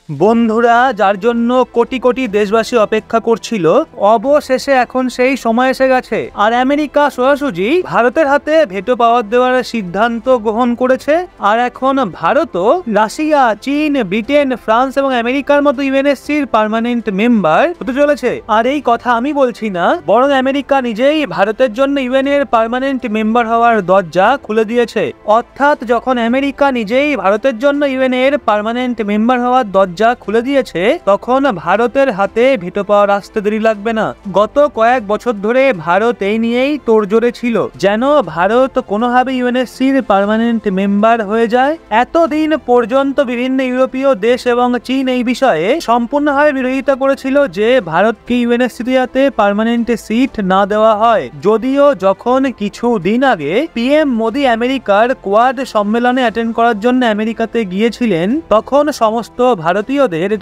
বন্ধুরা, যার জন্য কোটি কোটি দেশবাসী অপেক্ষা করছিল, অবশেষে এখন সেই সময় এসে গেছে। আর আমেরিকা সরাসরি ভারতের হাতে ভেটো পাওয়ার দেওয়ার সিদ্ধান্ত গ্রহণ করেছে। আর এখন ভারতও রাশিয়া, চীন, ব্রিটেন, ফ্রান্স এবং আমেরিকার মতো ইউএনএসসির পার্মানেন্ট মেম্বার হতে চলেছে। আর এই কথা আমি বলছি না, বরং আমেরিকা নিজেই ভারতের জন্য ইউএন এর পার্মানেন্ট মেম্বার হওয়ার দরজা খুলে দিয়েছে। অর্থাৎ যখন আমেরিকা নিজেই ভারতের জন্য ইউএন এর পার্মানেন্ট মেম্বার হওয়ার দরজা খুলে দিয়েছে, তখন ভারতের হাতে ভেটো পাওয়ার আসতে দেরি লাগবে না। গত কয়েক বছর ধরে ভারত এই নিয়েই তোড়জোড়ে ছিল, যেন ভারত কোনোভাবে ইউএনএসসির পার্মানেন্ট মেম্বার হয়ে যায়। এতদিন পর্যন্ত বিভিন্ন ইউরোপীয় দেশ এবং চীন এই বিষয়ে সম্পূর্ণভাবে বিরোধিতা করেছিল যে ভারতকে ইউএনএসসিতে যাতে পার্মানেন্ট সিট না দেওয়া হয়। যদিও যখন কিছু দিন আগে পিএম মোদি আমেরিকার কোয়াড সম্মেলনে অ্যাটেন্ড করার জন্য আমেরিকাতে গিয়েছিলেন, তখন সমস্ত ভারতীয়দের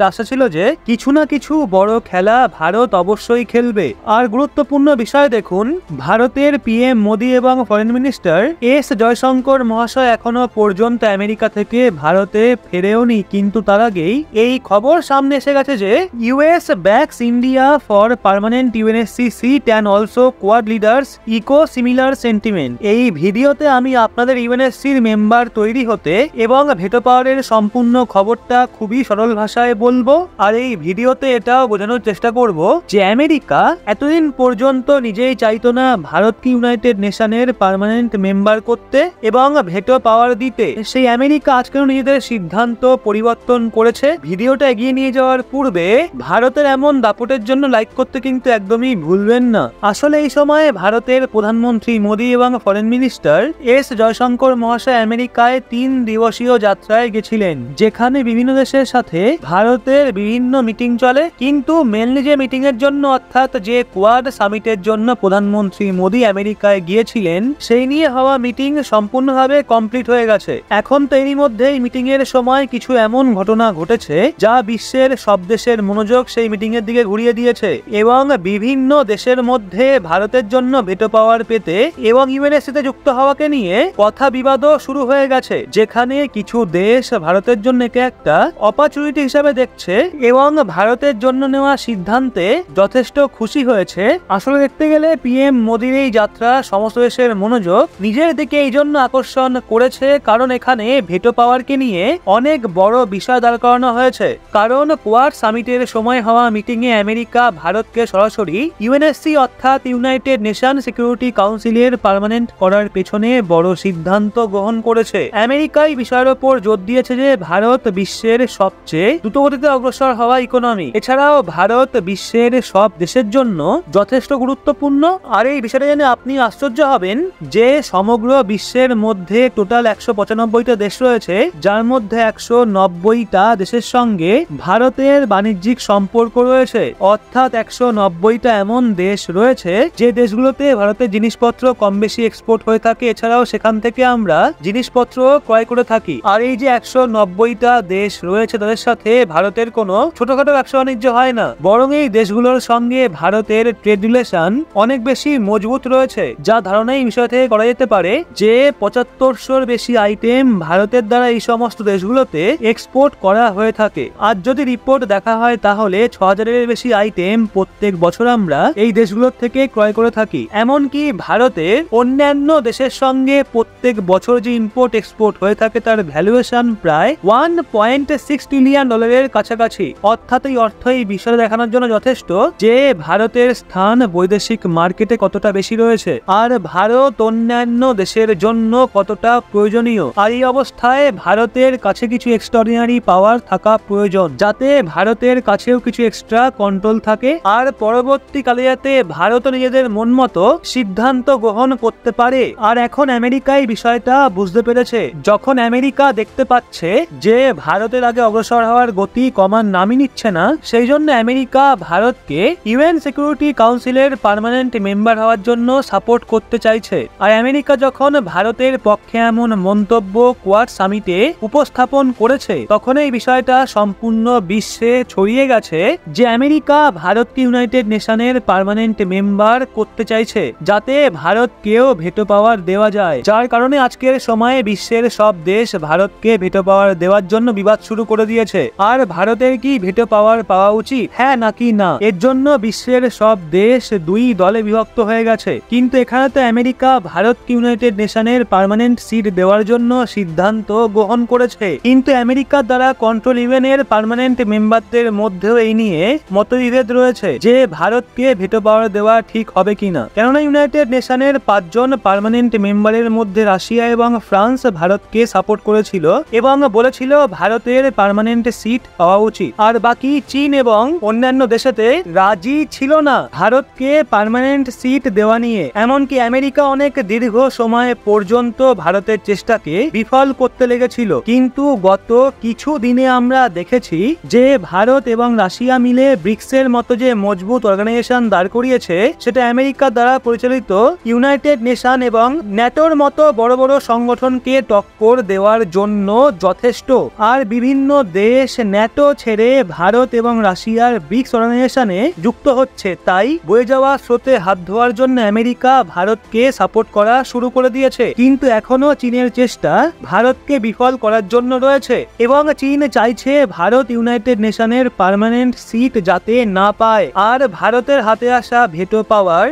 আশা ছিল যে কিছু না কিছু বড় খেলা ভারত অবশ্যই খেলবে। আর গুরুত্বপূর্ণ বিষয় দেখুন, ভারতের পিএম মোদি এবং ফরেন মিনিস্টার এস জয়শঙ্কর মহাশয় এখনো পর্যন্ত আমেরিকা থেকে ভারতে ফেরেওনি, কিন্তু তার আগেই এই খবর সামনে এসে গেছে যে US backs India for permanent UNSC seat and also Quad leaders echo similar sentiment. এই ভিডিওতে আমি আপনাদের ইউএনএসসির মেম্বার তৈরি হতে এবং ভেটো পাওয়ারের সম্পূর্ণ খবরটা খুবই সরল ভাষায় বলবো। আর এই ভিডিওতে এটাও বোঝানোর চেষ্টা করব যে আমেরিকা এতদিন পর্যন্ত নিজেই চাইতো না ভারতকে ইউনাইটেড নেশনের পার্মানেন্ট মেম্বার করতে এবং ভেটো পাওয়ার দিতে। সেই আমেরিকা আজকেও নিজেদের সিদ্ধান্ত পরিবর্তন করেছে। ভিডিওটা এগিয়ে নিয়ে যাওয়ার পূর্বে ভারতের এমন দাপটের জন্য লাইক করতে কিন্তু একদমই ভুলবেন না। আসলে এই সময়ে ভারতের প্রধানমন্ত্রী মোদি এবং ফরেন মিনিস্টার এস জয়শঙ্কর মহাশয় আমেরিকায় 3 দিবসীয় যাত্রায় গেছিলেন, যেখানে বিভিন্ন দেশের সাথে ভারতের বিভিন্ন মিটিং চলে। কিন্তু মেনলি যে মিটিং এর জন্য, অর্থাৎ যে কোয়াড সামিটের জন্য প্রধানমন্ত্রী মোদি আমেরিকায় গিয়েছিলেন, সেই নিয়ে হওয়া মিটিং সম্পূর্ণভাবে কমপ্লিট হয়ে গেছে। এখন তো এরই মধ্যে মিটিং এর সময় কিছু এমন ঘটনা ঘটেছে যা বিশ্বের সব দেশের মনোযোগ সেই মিটিং এর দিকে ঘুরিয়ে দিয়েছে এবং বিভিন্ন দেশের মধ্যে ভারতের জন্য ভেটো পাওয়ার পেতে এবং ইউএনএসসিতে যুক্ত হওয়াকে নিয়ে কথা বিবাদও শুরু হয়ে গেছে, যেখানে কিছু দেশ ভারতের জন্য একে একটা অপরচুনিটি হিসাবে দেখছে এবং ভারতের জন্য নেওয়া সিদ্ধান্তে যথেষ্ট খুশি হয়েছে। আসলে দেখতে গেলে পিএম মোদির এই যাত্রা সমস্ত দেশের মনোযোগ নিজের দিকে এই জন্য আকর্ষণ করেছে, কারণ এখানে ভেটো পাওয়ারকে নিয়ে অনেক বড় বিষয় দাঁড় করানো হয়েছে। কারণ কোয়াড সামিটের সময় হওয়া মিটিং এ আমেরিকা ভারতকে সরাসরি ইউএনএসসি অর্থাৎ ইউনাইটেড নেশন সিকিউরিটি কাউন্সিলের পার্মানেন্ট করার পেছনে বড় সিদ্ধান্ত গ্রহণ করেছে। আমেরিকা এই বিষয়ের উপর জোর দিয়েছে যে ভারত বিশ্বের সবচেয়ে দ্রুতগতিতে অগ্রসর হওয়া ইকোনমি। এছাড়াও ভারত বিশ্বের সব দেশের জন্য যথেষ্ট গুরুত্বপূর্ণ। আর এই বিষয়টা জেনে আপনি আশ্চর্য হবেন যে সমগ্র বিশ্বের মধ্যে টোটাল 195টা দেশ রয়েছে, যার মধ্যে 190টা দেশের সঙ্গে ভারতের বাণিজ্যিক সম্পর্ক রয়েছে। অর্থাৎ 190টা এমন দেশ রয়েছে যে দেশগুলোতে ভারতের জিনিসপত্র কম বেশি এক্সপোর্ট হয়ে থাকে। এছাড়াও সেখান থেকে আমরা জিনিসপত্র ক্রয় করে থাকি। আর এই যে 190টা দেশ রয়েছে, তাদের সাথে ভারতের কোনো ছোটখাটো ব্যবসা বাণিজ্য হয় না, বরং এই দেশগুলোর সঙ্গে ভারতের ট্রেড রিলেশন অনেক বেশি মজবুত রয়েছে। যা ধারণা এই বিষয় থেকে করা যেতে পারে যে 7500-র বেশি আইটেম ভারতের দ্বারা এই সমস্ত দেশগুলোতে এক্সপোর্ট করা হয়ে থাকে। আর যদি রিপোর্ট দেখা হয় তাহলে 6000-এর বেশি আইটেম প্রত্যেক বছর আমরা এই দেশগুলোর থেকে ক্রয় করে থাকি। এমনকি ভারতের অন্যান্য দেশের সঙ্গে প্রত্যেক বছর যে ইম্পোর্ট এক্সপোর্ট হয়ে থাকে তার ভ্যালুয়েশন প্রায় $1.6 ট্রিলিয়ন কাছাকাছি। অর্থাৎ এই অর্থ এই বিষয়ে দেখানোর জন্য যথেষ্ট যে ভারতের স্থান বৈদেশিক মার্কেটে কতটা বেশি রয়েছে আর ভারত অন্যান্য দেশের জন্য কতটা প্রয়োজনীয়। আর এই অবস্থায় ভারতের কাছে কিছু এক্সট্রাঅর্ডিনারি পাওয়ার থাকা প্রয়োজন, যাতে ভারতের কাছেও কিছু এক্সট্রা কন্ট্রোল থাকে আর পরবর্তীকালে যাতে ভারত নিজেদের মন মতো সিদ্ধান্ত গ্রহণ করতে পারে। আর এখন আমেরিকা এই বিষয়টা বুঝতে পেরেছে। যখন আমেরিকা দেখতে পাচ্ছে যে ভারতের আগে অগ্রসর হওয়ার গতি কমার নামই নিচ্ছে না, সেই জন্য আমেরিকা ভারতকে ইউএন সিকিউরিটি কাউন্সিলের পার্মানেন্ট মেম্বার হওয়ার জন্য সাপোর্ট করতে চাইছে। আর আমেরিকা যখন ভারতের পক্ষে এমন মন্তব্য কোয়াড সামিটে উপস্থাপন করেছে, তখন এই বিষয়টা সম্পূর্ণ বিশ্বে ছড়িয়ে গেছে যে আমেরিকা ভারতকে ইউনাইটেড নেশনের পার্মানেন্ট মেম্বার করতে চাইছে, যাতে ভারতকেও ভেটো পাওয়ার দেওয়া যায়। যার কারণে আজকের সময়ে বিশ্বের সব দেশ ভারতকে ভেটো পাওয়ার দেওয়ার জন্য বিবাদ শুরু করে দিয়েছে। করেছে। আর ভারতের কি ভেটো পাওয়ার পাওয়া উচিত, হ্যাঁ নাকি না? এর জন্য বিশ্বের সব দেশ দুই দলে বিভক্ত হয়ে গেছে। কিন্তু এখানে তো আমেরিকা ভারতকে ইউনাইটেড নেশনের পার্মানেন্ট সিট দেওয়ার জন্য সিদ্ধান্ত গ্রহণ করেছে। কিন্তু আমেরিকার দ্বারা কন্ট্রোল ইভেনের পার্মানেন্ট মেম্বারদের মধ্যেও এই নিয়ে মতবিভেদ রয়েছে যে ভারতকে ভেটো পাওয়ার দেওয়া ঠিক হবে কিনা। কেননা ইউনাইটেড নেশনের 5 জন পার্মানেন্ট মেম্বারের মধ্যে রাশিয়া এবং ফ্রান্স ভারতকে সাপোর্ট করেছিল এবং বলেছিল ভারতের পার্মানেন্ট সিট পাওয়া উচিত। আর বাকি চীন এবং অন্যান্য দেশেতে রাজি ছিল না ভারতকে পার্মানেন্ট সিট দেওয়া নিয়ে। এমনকি আমেরিকা অনেক দীর্ঘ সময় পর্যন্ত ভারতের চেষ্টাকে বিফল করতে লেগেছিল। কিন্তু গত কিছু দিনে আমরা দেখেছি যে ভারত এবং রাশিয়া মিলে ব্রিক্সের মতো যে মজবুত অর্গানাইজেশন দাঁড় করিয়েছে, সেটা আমেরিকা দ্বারা পরিচালিত ইউনাইটেড নেশন এবং ন্যাটোর মতো বড় বড় সংগঠনকে টক্কর দেওয়ার জন্য যথেষ্ট। আর বিভিন্ন দেশ ন্যাটো ছেড়ে ভারত এবং রাশিয়ার ব্রিক্স অর্গানাইজেশনে যুক্ত হচ্ছে। তাই বয়ে যাওয়া স্রোতে হাত ধোয়ার জন্য আমেরিকা ভারতকে সাপোর্ট করা শুরু করে দিয়েছে। কিন্তু এখনো চীনের চেষ্টা ভারতকে বিফল করার জন্য রয়েছে এবং চীন চাইছে ভারত ইউনাইটেড নেশনের পার্মানেন্ট সিট যাতে না পায়। আর ভারতের হাতে আসা ভেটো পাওয়ার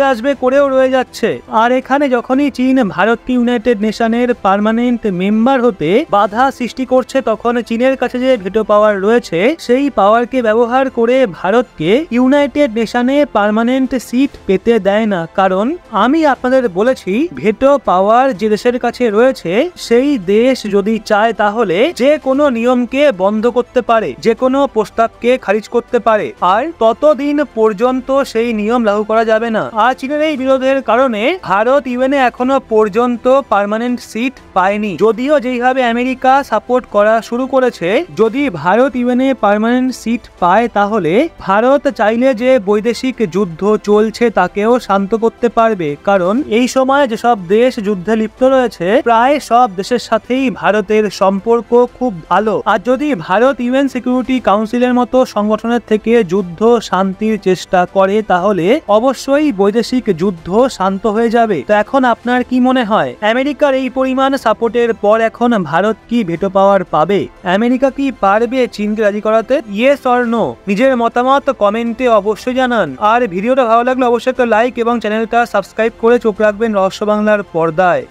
আসবে করেও রয়ে যাচ্ছে। আর এখানে যখনই চীন ভারতকে ইউনাইটেড নেশনের পার্মানেন্ট মেম্বার হতে বাধা সৃষ্টি করছে, তখন চীনের কাছে যে ভেটো পাওয়ার রয়েছে সেই পাওয়ারকে ব্যবহার করে ভারতকে ইউনাইটেড নেশনে পার্মানেন্ট সিট পেতে দেয় না। কারণ আমি আপনাদের বলেছি, ভেটো পাওয়ার যে দেশের কাছে রয়েছে সেই দেশ যদি চায় তাহলে যে কোনো নিয়মকে বন্ধ করতে পারে, যে কোনো প্রস্তাবকে খারিজ করতে পারে। আর ততদিন পর্যন্ত সেই নিয়ম লাগু করা যাবে না। আর চীনের এই বিরোধের কারণে ভারত ইউএনএ এখনো পর্যন্ত পার্মানেন্ট সিট পায়নি। যদিও যেইভাবে আমেরিকা সাপোর্ট করা শুরু করেছে, যদি ভারত ইউএনএ পার্মানেন্ট সিট পায় তাহলে ভারত চাইলে যে বৈদেশিক যুদ্ধ চলছে তাকেও শান্ত করতে পারবে। কারণ এই সময় যেসব দেশ যুদ্ধে লিপ্ত রয়েছে প্রায় সব দেশের সাথেই ভারতের সম্পর্ক খুব ভালো। আর যদি ভারত ইউএন সিকিউরিটি কাউন্সিলের মতো সংগঠনের থেকে যুদ্ধ শান্তির চেষ্টা করে তাহলে অবশ্যই বৈদেশিক যুদ্ধ শান্ত হয়ে যাবে। তো এখন আপনার কি মনে হয়, আমেরিকার এই পরিমাণ সাপোর্টের পর এখন ভারত কি ভেটো পাওয়ার পাবে? আমেরিকা কি পারবে চীনকে রাজি করাতে? Yes or no? নিজের মতামত কমেন্টে অবশ্যই জানান। আর ভিডিওটা ভালো লাগলে অবশ্যই একটা লাইক এবং চ্যানেলটা সাবস্ক্রাইব করে চোখ রাখবেন রহস্য বাংলার পর্দায়।